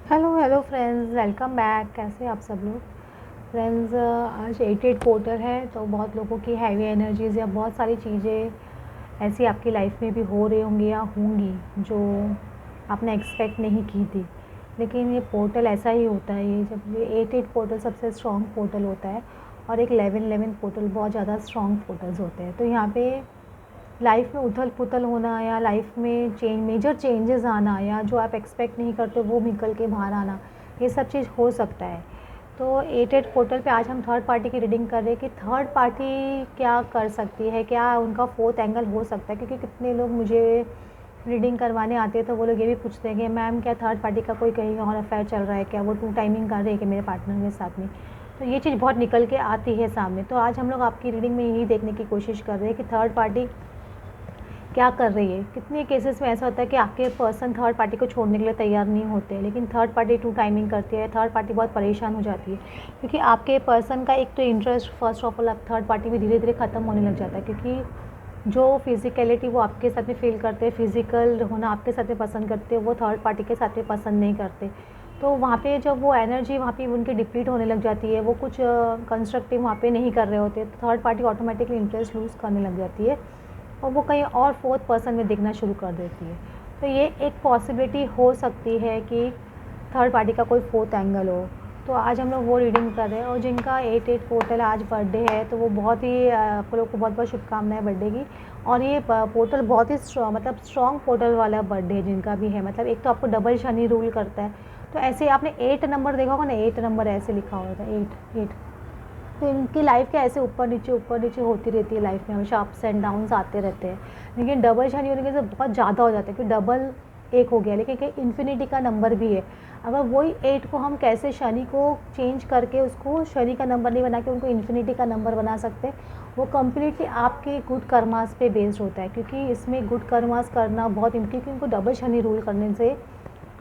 Hello hello friends, welcome back. कैसे आप सब लोग? फ्रेंड्स, आज 88 पोर्टर है तो बहुत लोगों की हैवी एनर्जीज़ या बहुत सारी चीज़ें ऐसी आपकी लाइफ में भी हो रही होंगी या होंगी जो आपने एक्सपेक्ट नहीं की थी। लेकिन ये पोर्टल ऐसा ही होता है, ये जब ये 88 पोर्टल सबसे स्ट्रॉन्ग पोर्टल होता है और एक 11 पोर्टल बहुत ज़्यादा स्ट्रॉन्ग पोर्टल्स होते हैं। तो यहाँ पे लाइफ में उथल पुथल होना या लाइफ में मेजर चेंजेस आना या जो आप एक्सपेक्ट नहीं करते वो निकल के बाहर आना, ये सब चीज़ हो सकता है। तो 88 पोर्टल पे आज हम थर्ड पार्टी की रीडिंग कर रहे हैं कि थर्ड पार्टी क्या कर सकती है, क्या उनका फोर्थ एंगल हो सकता है। क्योंकि कितने लोग मुझे रीडिंग करवाने आते हैं तो वो लोग ये भी पूछते हैं कि मैम क्या थर्ड पार्टी का कोई कहीं और अफेयर चल रहा है, क्या वो टू टाइमिंग कर रहे हैं कि मेरे पार्टनर के साथ में। तो ये चीज़ बहुत निकल के आती है सामने। तो आज हम लोग आपकी रीडिंग में यही देखने की कोशिश कर रहे हैं कि थर्ड पार्टी क्या कर रही है। कितने केसेस में ऐसा होता है कि आपके पर्सन थर्ड पार्टी को छोड़ने के लिए तैयार नहीं होते, लेकिन थर्ड पार्टी टू टाइमिंग करती है, थर्ड पार्टी बहुत परेशान हो जाती है। क्योंकि आपके पर्सन का एक तो interest first of all third party में धीरे धीरे ख़त्म होने लग जाता है। क्योंकि जो फिज़िकलिटी वो आपके साथ में फील करते हैं, फिज़िकल होना आपके साथ में पसंद करते हैं, वो थर्ड पार्टी के साथ में पसंद नहीं करते। तो वहाँ पे जब वो एनर्जी वहाँ पे उनकी डिप्लीट होने लग जाती है, वो कुछ कंस्ट्रक्टिव वहाँ पे नहीं कर रहे होते, तो third party automatically interest lose करने लग जाती है और वो कहीं और फोर्थ पर्सन में देखना शुरू कर देती है। तो ये एक पॉसिबिलिटी हो सकती है कि थर्ड पार्टी का कोई फोर्थ एंगल हो। तो आज हम लोग वो रीडिंग कर रहे हैं। और जिनका 88 पोर्टल आज बर्थडे है तो वो बहुत ही आप लोग को बहुत बहुत शुभकामनाएं बर्थडे की। और ये पोर्टल बहुत ही मतलब स्ट्रॉन्ग पोर्टल वाला बर्थडे है जिनका भी है। मतलब एक तो आपको डबल शनि रूल करता है। तो ऐसे आपने 8 नंबर देखा होगा ना, 8 नंबर ऐसे लिखा होगा, 8 8। तो इनकी लाइफ क्या ऐसे ऊपर नीचे होती रहती है। लाइफ में हमेशा अप्स एंड डाउन्स आते रहते हैं। लेकिन डबल शनि होने से बहुत ज़्यादा हो जाता है, क्योंकि डबल एक हो गया, लेकिन इन्फिनिटी का नंबर भी है। अगर वही 8 को हम कैसे शनि को चेंज करके उसको शनि का नंबर नहीं बना के उनको इन्फिनिटी का नंबर बना सकते, वो कम्प्लीटली आपके गुड कर्मास पे बेस्ड होता है। क्योंकि इसमें गुड कर्मास करना बहुत, क्योंकि उनको डबल शनि रूल करने से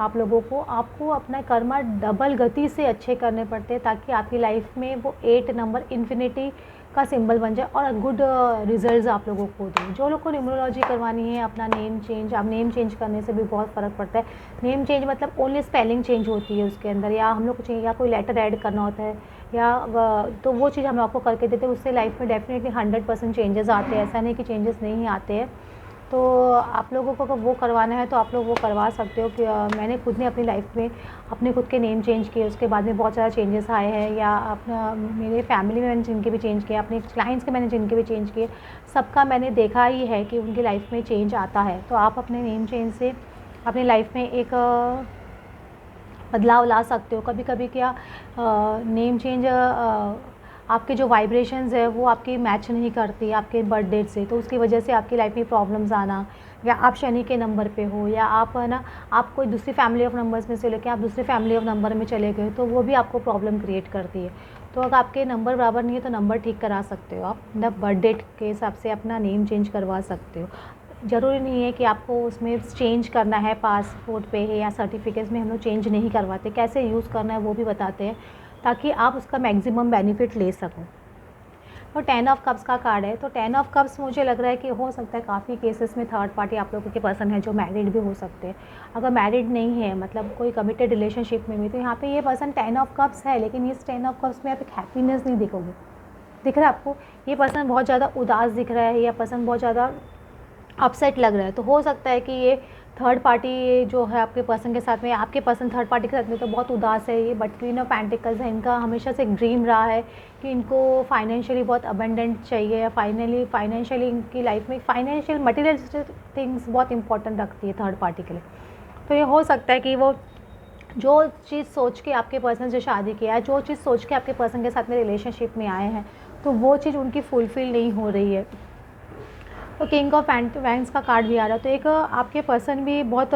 आप लोगों को आपको अपना कर्मा डबल गति से अच्छे करने पड़ते हैं, ताकि आपकी लाइफ में वो 8 नंबर इन्फिनिटी का सिंबल बन जाए और गुड रिजल्ट्स आप लोगों को दें। जो लोग को न्यूमरोलॉजी करवानी है, अपना नेम चेंज, अब नेम चेंज करने से भी बहुत फ़र्क पड़ता है। नेम चेंज मतलब ओनली स्पेलिंग चेंज होती है उसके अंदर, या हम लोग को चाहिए या कोई लेटर ऐड करना होता है या तो वो चीज़ हम आपको करके देते हैं। उससे लाइफ में डेफिनेटली 100% चेंजेस आते हैं। ऐसा नहीं कि चेंजेस नहीं आते हैं। तो आप लोगों को अगर वो करवाना है तो आप लोग वो करवा सकते हो। कि मैंने खुद ने अपनी लाइफ में अपने खुद के नेम चेंज किए, उसके बाद में बहुत ज़्यादा चेंजेस आए हैं। या अपना मेरे फैमिली में मैंने जिनके भी चेंज किया, अपने क्लाइंट्स के मैंने जिनके भी चेंज किए, सबका मैंने देखा ही है कि उनकी लाइफ में चेंज आता है। तो आप अपने नेम चेंज से अपनी लाइफ में एक बदलाव ला सकते हो। कभी कभी क्या नेम चेंज आपके जो वाइब्रेशंस है वो आपकी मैच नहीं करती आपके बर्थ डेट से, तो उसकी वजह से आपकी लाइफ में प्रॉब्लम्स आना, या आप शनि के नंबर पे हो, या आप है ना आप कोई दूसरी फैमिली ऑफ नंबर्स में से लेके आप दूसरी फैमिली ऑफ नंबर में चले गए, तो वो भी आपको प्रॉब्लम क्रिएट करती है। तो अगर आपके नंबर बराबर नहीं है तो नंबर ठीक करा सकते हो आप, मतलब बर्थ डेट के हिसाब से अपना नेम चेंज करवा सकते हो। ज़रूरी नहीं है कि आपको उसमें चेंज करना है, पासपोर्ट पे है या सर्टिफिकेट्स में हम लोग चेंज नहीं करवाते। कैसे यूज़ करना है वो भी बताते हैं, ताकि आप उसका मैक्सिमम बेनिफिट ले सको। तो 10 ऑफ कप्स का कार्ड है। तो 10 ऑफ कप्स मुझे लग रहा है कि हो सकता है काफ़ी केसेस में थर्ड पार्टी आप लोगों के पर्सन है जो मैरिड भी हो सकते हैं। अगर मैरिड नहीं है, मतलब कोई कमिटेड रिलेशनशिप में भी, तो यहाँ पे ये पर्सन 10 ऑफ कप्स है, लेकिन इस 10 ऑफ कप्स में आप एक हैप्पीनेस नहीं देखोगे। दिख रहा है आपको? ये पर्सन बहुत ज़्यादा उदास दिख रहा है, या पर्सन बहुत ज़्यादा अपसेट लग रहा है। तो हो सकता है कि ये थर्ड पार्टी जो है आपके पर्सन के साथ में, आपके पर्सन थर्ड पार्टी के साथ में तो बहुत उदास है। ये बट क्वीन ऑफ पेंटिकल्स है, इनका हमेशा से एक ड्रीम रहा है कि इनको फाइनेंशियली बहुत अबेंडेंट चाहिए, या फाइनेंशियली इनकी लाइफ में फाइनेंशियल मटेरियलिस्टिक थिंग्स बहुत इंपॉर्टेंट रखती है थर्ड पार्टी के लिए। तो ये हो सकता है कि वो जो चीज़ सोच के आपके पर्सन से शादी किया है, जो चीज़ सोच के आपके पर्सन के साथ में रिलेशनशिप में आए हैं, तो वो चीज़ उनकी फुलफ़िल नहीं हो रही है। तो किंग ऑफ वैंड्स का कार्ड भी आ रहा है। तो एक आपके पर्सन भी बहुत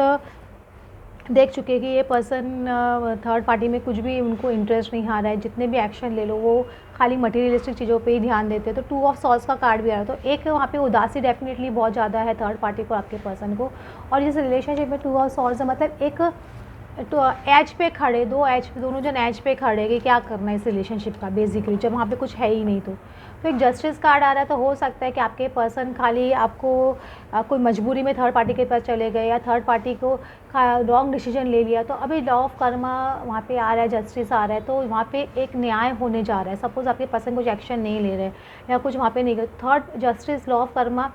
देख चुके हैं कि ये पर्सन थर्ड पार्टी में कुछ भी उनको इंटरेस्ट नहीं आ रहा है। जितने भी एक्शन ले लो वो खाली मटेरियलिस्टिक चीज़ों पे ही ध्यान देते हैं। तो 2 ऑफ सॉर्ड्स का कार्ड भी आ रहा है। तो एक वहाँ पे उदासी डेफिनेटली बहुत ज़्यादा है थर्ड पार्टी को आपके पर्सन को। और इस रिलेशनशिप में 2 ऑफ सॉर्ड्स मतलब एक तो एज पे खड़े, दोनों जन एज पे खड़े कि क्या करना है इस रिलेशनशिप का बेसिकली, जब वहाँ पे कुछ है ही नहीं। तो एक जस्टिस कार्ड आ रहा है, तो हो सकता है कि आपके पर्सन खाली आपको कोई मजबूरी में थर्ड पार्टी के पास चले गए या थर्ड पार्टी को रॉन्ग डिसीजन ले लिया। तो अभी लॉ ऑफ कर्मा वहाँ पे आ रहा है, जस्टिस आ रहा है, तो वहाँ पे एक न्याय होने जा रहा है। सपोज़ आपके पर्सन कुछ एक्शन नहीं ले रहे या कुछ वहाँ पे नहीं, third justice law of Karma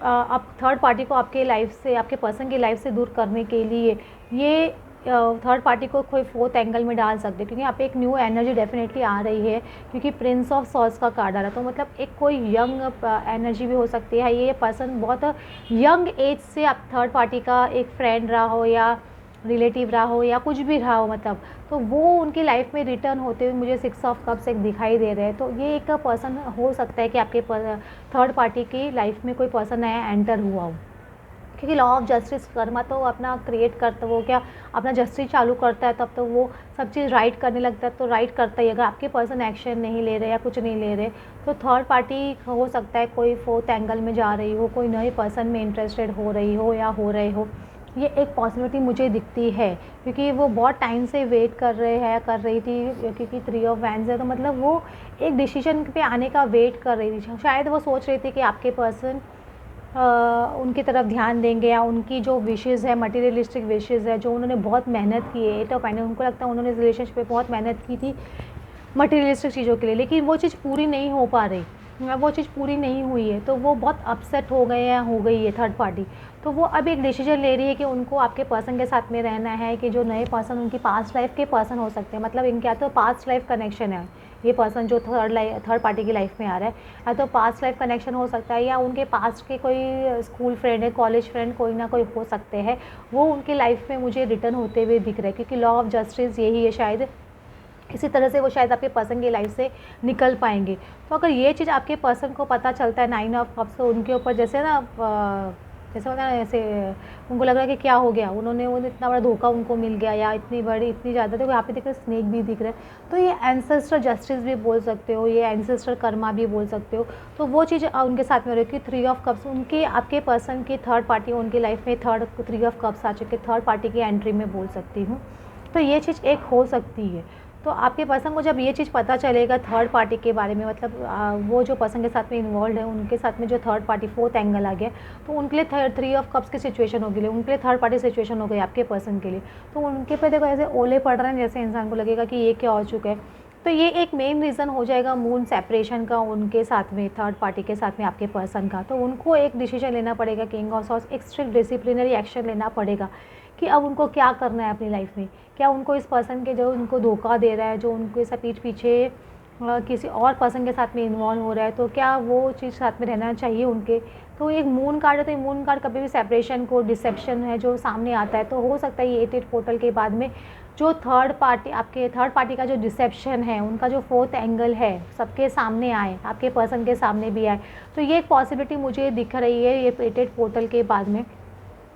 आप थर्ड पार्टी को आपके लाइफ से, आपके पर्सन की लाइफ से दूर करने के लिए ये थर्ड पार्टी को कोई फोर्थ एंगल में डाल सकते हैं, क्योंकि यहाँ पे एक न्यू एनर्जी डेफिनेटली आ रही है, क्योंकि प्रिंस ऑफ सॉर्ड्स का कार्ड आ रहा है। तो मतलब एक कोई यंग एनर्जी भी हो सकती है। ये पर्सन बहुत यंग एज से आप थर्ड पार्टी का एक फ्रेंड रहा हो या रिलेटिव रहा हो या कुछ भी रहा हो, मतलब तो वो उनकी लाइफ में रिटर्न होते हुए मुझे 6 ऑफ कप्स एक दिखाई दे रहे हैं। तो ये एक पर्सन हो सकता है कि आपके थर्ड पार्टी की लाइफ में कोई पर्सन नया एंटर हुआ हो, क्योंकि लॉ ऑफ जस्टिस कर्मा तो अपना क्रिएट करता, वो क्या अपना जस्टिस चालू करता है, तब तो वो सब चीज़ राइट करने लगता है। तो राइट करता ही, अगर आपके पर्सन एक्शन नहीं ले रहे या कुछ नहीं ले रहे, तो थर्ड पार्टी हो सकता है कोई फोर्थ एंगल में जा रही हो, कोई नए पर्सन में इंटरेस्टेड हो रही हो या हो रहे हो। ये एक पॉसिबिलिटी मुझे दिखती है, क्योंकि वो बहुत टाइम से वेट कर रहे हैं, कर रही थी, क्योंकि 3 ऑफ वैंड्स है। तो मतलब वो एक डिसीजन पे आने का वेट कर रही थी। शायद वो सोच रही थी कि आपके पर्सन उनकी तरफ ध्यान देंगे या उनकी जो विशेज़ है, मटेरियलिस्टिक विशेज़ है, जो उन्होंने बहुत मेहनत की है। 8 ऑफ पेंटेकल्स, उनको लगता है उन्होंने इस रिलेशनशिप पे बहुत मेहनत की थी मटेरियलिस्टिक चीज़ों के लिए, लेकिन वो चीज़ पूरी नहीं हो पा रही, वो चीज़ पूरी नहीं हुई है। तो वो बहुत अपसेट हो गए हैं, हो गई है थर्ड पार्टी। तो वो अब एक डिसीजन ले रही है कि उनको आपके पर्सन के साथ में रहना है, कि जो नए पर्सन उनकी पास्ट लाइफ के पर्सन हो सकते हैं, मतलब इनके या तो पास्ट लाइफ कनेक्शन है, ये पर्सन जो थर्ड पार्टी की लाइफ में आ रहा है, या तो पास्ट लाइफ कनेक्शन हो सकता है, या उनके पास्ट के कोई स्कूल फ्रेंड है, कॉलेज फ्रेंड, कोई ना कोई हो सकते हैं, वो उनकी लाइफ में मुझे रिटर्न होते हुए दिख रहे हैं, क्योंकि लॉ ऑफ जस्टिस यही है। शायद इसी तरह से वो शायद आपके पर्सन की लाइफ से निकल पाएंगे। तो अगर ये चीज़ आपके पर्सन को पता चलता है 9 ऑफ कप्स, तो उनके ऊपर जैसे ना जैसे होता है ना, ऐसे उनको लग रहा है कि क्या हो गया, उन्होंने इतना बड़ा धोखा उनको मिल गया, या इतनी बड़ी इतनी ज़्यादा। तो यहाँ पे देख रहे स्नेक भी दिख रहा है, तो ये एंसेस्टर जस्टिस भी बोल सकते हो, ये एंसेस्टर कर्मा भी बोल सकते हो। तो वो चीज़ उनके साथ में हो रही है कि 3 ऑफ कप्स उनके आपके पर्सन की थर्ड पार्टी उनकी लाइफ में 3 ऑफ कप्स आ चुके, थर्ड पार्टी की एंट्री में बोल सकती हूँ। तो ये चीज़ एक हो सकती है। तो आपके पर्सन को जब ये चीज़ पता चलेगा थर्ड पार्टी के बारे में, मतलब वो जो पर्सन के साथ में इन्वॉल्व है, उनके साथ में जो थर्ड पार्टी फोर्थ एंगल आ गया, तो उनके लिए 3 ऑफ कप्स की सिचुएशन हो गई, उनके लिए थर्ड पार्टी सिचुएशन हो गई आपके पर्सन के लिए। तो उनके पे देखो ऐसे ओले पड़ रहे हैं, जैसे इंसान को लगेगा कि ये क्या हो चुका है। तो ये एक मेन रीज़न हो जाएगा मून सेपरेशन का उनके साथ में, थर्ड पार्टी के साथ में आपके पर्सन का। तो उनको एक डिसीजन लेना पड़ेगा, किंग ऑफ सॉर्ड्स, एक स्ट्रिक्ट डिसिप्लिनरी एक्शन लेना पड़ेगा कि अब उनको क्या करना है अपनी लाइफ में। क्या उनको इस पर्सन के जो उनको धोखा दे रहा है, जो उनको ऐसा पीठ पीछे किसी और पर्सन के साथ में इन्वॉल्व हो रहा है, तो क्या वो चीज़ साथ में रहना चाहिए उनके। तो एक मून कार्ड है, तो मून कार्ड कभी भी सेपरेशन को, डिसेप्शन है जो सामने आता है, तो हो सकता है ये 8 पोर्टल के बाद में जो थर्ड पार्टी, आपके थर्ड पार्टी का जो डिसेप्शन है, उनका जो फोर्थ एंगल है, सबके सामने आए, आपके पर्सन के सामने भी आए। तो ये एक पॉसिबिलिटी मुझे दिख रही है ये 8 पोर्टल के बाद में।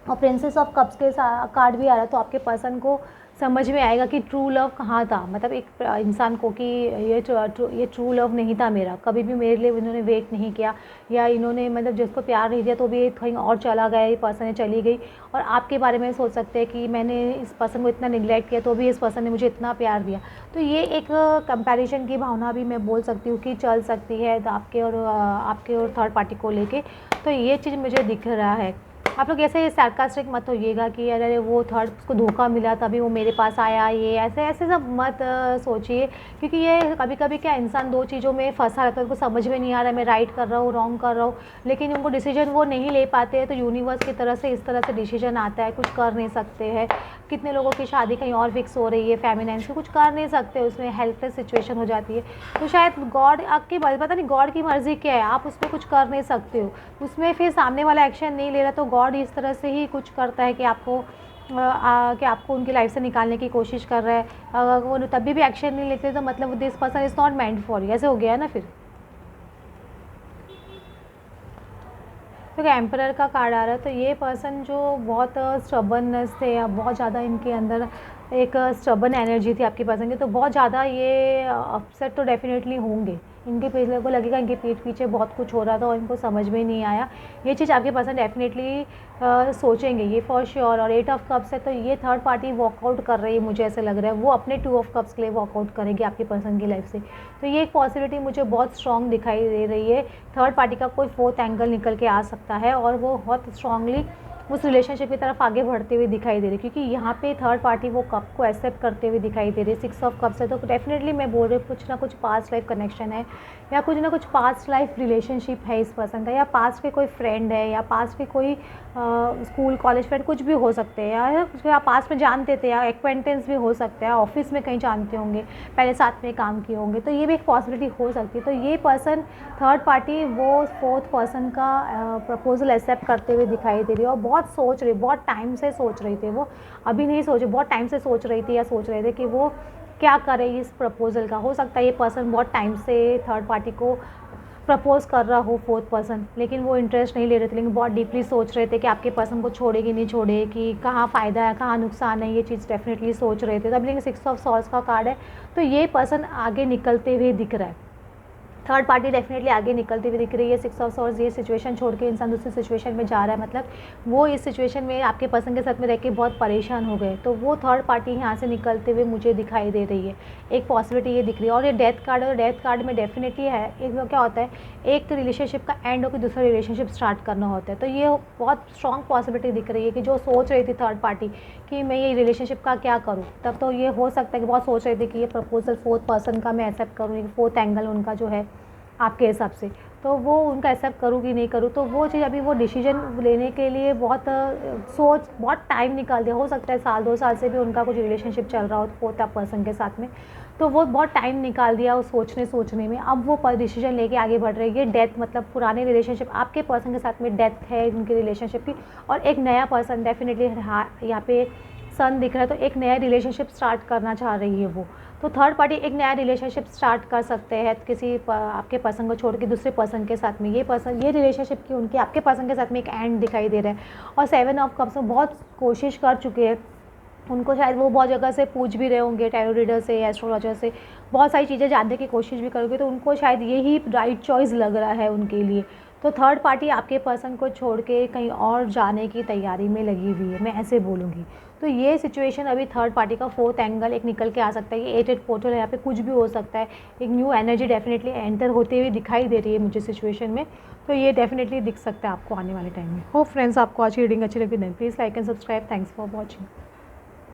और प्रिंसेस ऑफ कप्स के कार्ड भी आ रहा है, तो आपके पर्सन को समझ में आएगा कि ट्रू लव कहाँ था, मतलब एक इंसान को कि ये ट्रू लव नहीं था मेरा, कभी भी मेरे लिए इन्होंने वेट नहीं किया, या इन्होंने मतलब जिसको प्यार नहीं दिया तो भी कहीं और चला गया, ये पर्सन चली गई। और आपके बारे में सोच सकते हैं कि मैंने इस पर्सन को इतना निगलेक्ट किया तो भी इस पर्सन ने मुझे इतना प्यार दिया। तो ये एक कंपैरिजन की भावना भी मैं बोल सकती हूँ कि चल सकती है आपके और थर्ड पार्टी को लेके। तो ये चीज़ मुझे दिख रहा है। आप लोग ऐसे सार्कास्टिक मत होइएगा कि अरे वो थर्ड उसको धोखा मिला तभी वो मेरे पास आया, ये ऐसे ऐसे सब मत सोचिए, क्योंकि ये कभी कभी क्या इंसान दो चीज़ों में फंसा रहता है, उनको समझ में नहीं आ रहा है मैं राइट कर रहा हूँ रॉन्ग कर रहा हूँ, लेकिन उनको डिसीजन वो नहीं ले पाते हैं। तो यूनिवर्स की तरह से इस तरह से डिसीजन आता है, कुछ कर नहीं सकते हैं। कितने लोगों की शादी कहीं और फिक्स हो रही है, फेमिनाइन्स कुछ कर नहीं सकते, उसमें हेल्पलेस सिचुएशन हो जाती है। तो शायद गॉड आपकी पता नहीं गॉड की मर्ज़ी क्या है, आप उसमें कुछ कर नहीं सकते हो, उसमें फिर सामने वाला एक्शन नहीं ले रहा, तो गॉड इस तरह से ही कुछ करता है कि आपको उनकी लाइफ से निकालने की कोशिश कर रहा है। अगर वो तभी भी एक्शन नहीं लेते तो मतलब this person is not meant for you, ऐसे हो गया ना। फिर तो एम्परर का कार्ड आ रहा है, तो ये पर्सन जो बहुत स्टबर्ननेस थे या बहुत ज़्यादा इनके अंदर एक स्टबर्न एनर्जी थी आपके पर्सन की, तो बहुत ज़्यादा ये अपसेट तो डेफिनेटली होंगे, इनके पीछे को लगेगा इनके पीठ पीछे बहुत कुछ हो रहा था और इनको समझ में नहीं आया। ये चीज़ आपके पर्सन डेफिनेटली सोचेंगे ये फॉर श्योर। और 8 ऑफ कप्स है तो ये थर्ड पार्टी वॉकआउट कर रही है, मुझे ऐसे लग रहा है वो अपने 2 ऑफ कप्स के लिए वॉकआउट करेगी आपके पर्सन की लाइफ से। तो ये एक पॉसिबिलिटी मुझे बहुत स्ट्रॉन्ग दिखाई दे रही है। थर्ड पार्टी का कोई फोर्थ एंगल निकल के आ सकता है और वो बहुत स्ट्रांगली उस रिलेशनशिप की तरफ आगे बढ़ते हुए दिखाई दे रही है, क्योंकि यहाँ पे थर्ड पार्टी वो कप को एक्सेप्ट करते हुए दिखाई दे रही है। 6 ऑफ कप्स है तो डेफिनेटली मैं बोल रही हूँ कुछ ना कुछ पास्ट लाइफ कनेक्शन है या कुछ ना कुछ पास्ट लाइफ रिलेशनशिप है इस पर्सन का, या पास्ट के कोई फ्रेंड है या पास्ट के कोई स्कूल कॉलेज फ्रेंड कुछ भी हो सकते हैं, या उसको आप पास्ट में जानते थे या एक्वेंटेंस भी हो सकता है, ऑफिस में कहीं जानते होंगे, पहले साथ में काम किए होंगे, तो ये भी एक पॉसिबिलिटी हो सकती है। तो ये पर्सन थर्ड पार्टी वो फोर्थ पर्सन का प्रपोजल एक्सेप्ट करते हुए दिखाई दे रही है और बहुत सोच रही, बहुत टाइम से सोच रही थी वो, अभी नहीं सोचे, बहुत टाइम से सोच रही थी या सोच रहे थे कि वो क्या करे इस प्रपोज़ल का। हो सकता है ये पर्सन बहुत टाइम से थर्ड पार्टी को प्रपोज़ कर रहा हो फोर्थ पर्सन, लेकिन वो इंटरेस्ट नहीं ले रहे थे, लेकिन बहुत डीपली सोच रहे थे कि आपके पर्सन को छोड़ेगी नहीं छोड़ेगी, कहाँ फ़ायदा है कहाँ नुकसान है, ये चीज़ डेफिनेटली सोच रहे थे। तब लेकिन 6 ऑफ सॉर्ड्स का कार्ड है तो ये पर्सन आगे निकलते हुए दिख रहा है, थर्ड पार्टी डेफिनेटली आगे निकलती हुई दिख रही है। 6 ऑफ सॉर्ड्स, ये सिचुएशन छोड़ के इंसान दूसरी सिचुएशन में जा रहा है, मतलब वो इस सिचुएशन में आपके पर्सन के साथ में रह के बहुत परेशान हो गए, तो वो थर्ड पार्टी यहाँ से निकलते हुए मुझे दिखाई दे रही है। एक पॉसिबिलिटी ये दिख रही है। और ये डेथ कार्ड है, और डेथ कार्ड में डेफिनेटली है एक क्या होता है, एक रिलेशनशिप का एंड होकर दूसरा रिलेशनशिप स्टार्ट करना होता है। तो ये बहुत स्ट्रॉन्ग पॉसिबिलिटी दिख रही है कि जो सोच रही थी थर्ड पार्टी कि मैं ये रिलेशनशिप का क्या करूँ, तब तो ये हो सकता है कि बहुत सोच रही थी कि ये प्रपोजल फोर्थ पर्सन का मैं एक्सेप्ट करूँ, फोर्थ एंगल उनका जो है आपके हिसाब से, तो वो उनका एक्सेप्ट करूँ कि नहीं करूँ। तो वो चीज़ अभी वो डिसीजन लेने के लिए बहुत सोच बहुत टाइम निकाल दिया। हो सकता है साल 2 साल से भी उनका कुछ रिलेशनशिप चल रहा हो फोर्थ पर्सन के साथ में, तो वो बहुत टाइम निकाल दिया उस सोचने में। अब वो डिसीजन लेके आगे बढ़ रही है। डेथ मतलब पुराने रिलेशनशिप, आपके पर्सन के साथ में डेथ है उनके रिलेशनशिप की, और एक नया पर्सन डेफिनेटली यहाँ पे सन दिख रहा है, तो एक नया रिलेशनशिप स्टार्ट करना चाह रही है वो। तो थर्ड पार्टी एक नया रिलेशनशिप स्टार्ट कर सकते हैं किसी आपके पर्सन को छोड़ के दूसरे पर्सन के साथ में। ये रिलेशनशिप की उनके आपके पर्सन के साथ में एक एंड दिखाई दे रहा है। और 7 ऑफ कप्स में बहुत कोशिश कर चुके हैं, उनको शायद वो बहुत जगह से पूछ भी रहे होंगे, टैरो रीडर से, एस्ट्रोलॉजर से, बहुत सारी चीज़ें जानने की कोशिश भी करोगे, तो उनको शायद यही राइट चॉइस लग रहा है उनके लिए। तो थर्ड पार्टी आपके पर्सन को छोड़ के कहीं और जाने की तैयारी में लगी हुई है, मैं ऐसे बोलूँगी। तो ये सिचुएशन अभी थर्ड पार्टी का फोर्थ एंगल एक निकल के आ सकता है। ये 8 पोर्टल है, यहाँ पे कुछ भी हो सकता है। एक न्यू एनर्जी डेफिनेटली एंटर होते हुए दिखाई दे रही है मुझे सिचुएशन में, तो ये डेफिनेटली दिख सकता है आपको आने वाले टाइम में। होप फ्रेंड्स आपको आज की रीडिंग अच्छी लगी, then please like and subscribe. Thanks for watching.